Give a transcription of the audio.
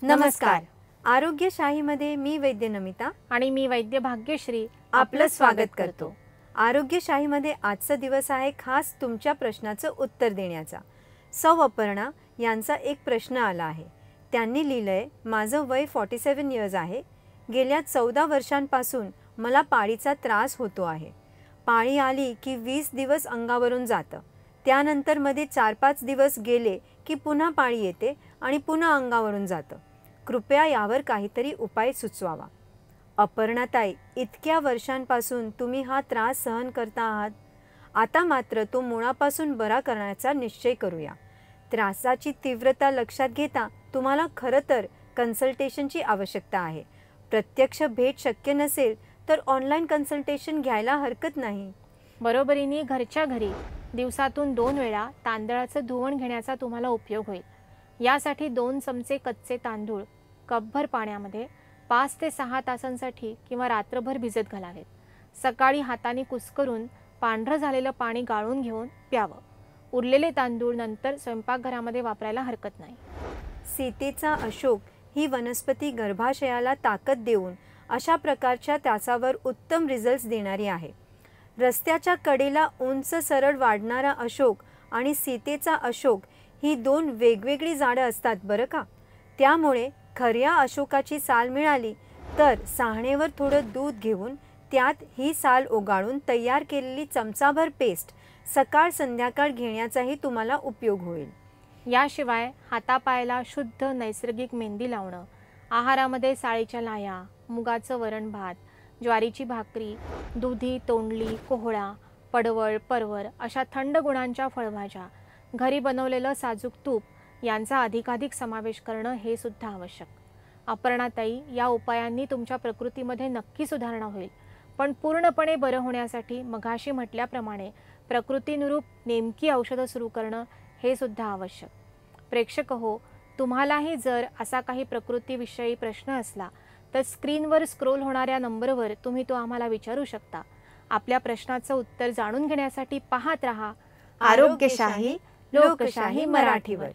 नमस्कार. आरोग्यशाहीमध्ये मी वैद्य नमिता आणि मी वैद्य भाग्यश्री आपलं स्वागत करतो. आरोग्यशाहीमध्ये आजचा दिवस आहे खास तुमच्या प्रश्नाचं उत्तर देण्याचा. सौ अपर्णा यांचा एक प्रश्न आला आहे. त्यांनी लिहिलंय, माझं वय 47 इयर्स आहे. गेल्या 14 वर्षांपासून मला पाळीचा त्रास होतो आहे. पाळी आली की 20 दिवस अंगावरून जातं. त्यानंतर मध्ये 4-5 दिवस गेले की पुन्हा पाळी येते आणि पुन्हा अंगावरून जातं. कृपया यावर काहीतरी उपाय सुचवावा. अपर्णाताई, इतक्या वर्षांपासून तुम्ही हा त्रास सहन करता आहात. आता मात्र तो मुळापासून बरा करण्याचा निश्चय करूया. त्रासाची तीव्रता लक्षात घेता तुम्हाला खरं तर कन्सल्टेशनची आवश्यकता आहे. प्रत्यक्ष भेट शक्य नसेल तर ऑनलाईन कन्सल्टेशन घ्यायला हरकत नाही. बरोबरीने घरच्या घरी दिवसातून 2 वेळा तांदळाचं धुवण घेण्याचा तुम्हाला उपयोग होईल. यासाठी 2 चमचे कच्चे तांदूळ कपभर पाण्यामध्ये 5 ते 6 तासांसाठी किंवा रात्रभर भिजत घालावेत. सकाळी हाताने कुस्करून पांढरं झालेलं पाणी गाळून घेऊन प्यावं. उरलेले तांदूळ नंतर स्वयंपाकघरामध्ये वापरायला हरकत नाही. सीतेचा अशोक ही वनस्पती गर्भाशयाला ताकद देऊन अशा प्रकारच्या त्याचावर उत्तम रिझल्ट्स देणारी आहे. रस्त्याच्या कडेला उंच सरळ वाढणारा अशोक आणि सीतेचा अशोक ही 2 वेगवेगळी झाडं असतात बरं का. त्यामुळे खऱ्या अशोकाची साल मिळाली तर साहणेवर थोडं दूध घेऊन त्यात ही साल ओगाळून तयार केलेली चमचाभर पेस्ट सकाळ संध्याकाळ घेण्याचाही तुम्हाला उपयोग होईल. याशिवाय हातापायाला शुद्ध नैसर्गिक मेहंदी लावणं, आहारामध्ये साळीच्या लाया, मुगाचं वरण भात, ज्वारीची भाकरी, दुधी, तोंडली, कोहळा, पडवळ, परवर अशा थंड गुणांच्या फळभाज्या, घरी बनवलेलं साजूक तूप यांचा अधिकाधिक समावेश करणं हे सुद्धा आवश्यक. अपर्णाताई, या उपायांनी तुमच्या प्रकृतीमध्ये नक्की सुधारणा होईल. पण पूर्णपणे बरं होण्यासाठी मघाशी म्हटल्याप्रमाणे प्रकृतीनुरूप नेमकी औषधं सुरू करणं हे सुद्धा आवश्यक. प्रेक्षक हो, तुम्हालाही जर असा काही प्रकृतीविषयी प्रश्न असला तर स्क्रीनवर स्क्रोल होणाऱ्या नंबरवर तुम्ही तो आम्हाला विचारू शकता. आपल्या प्रश्नाचं उत्तर जाणून घेण्यासाठी पाहत रहा आरोग्यशाही लोकशाही मराठीवर.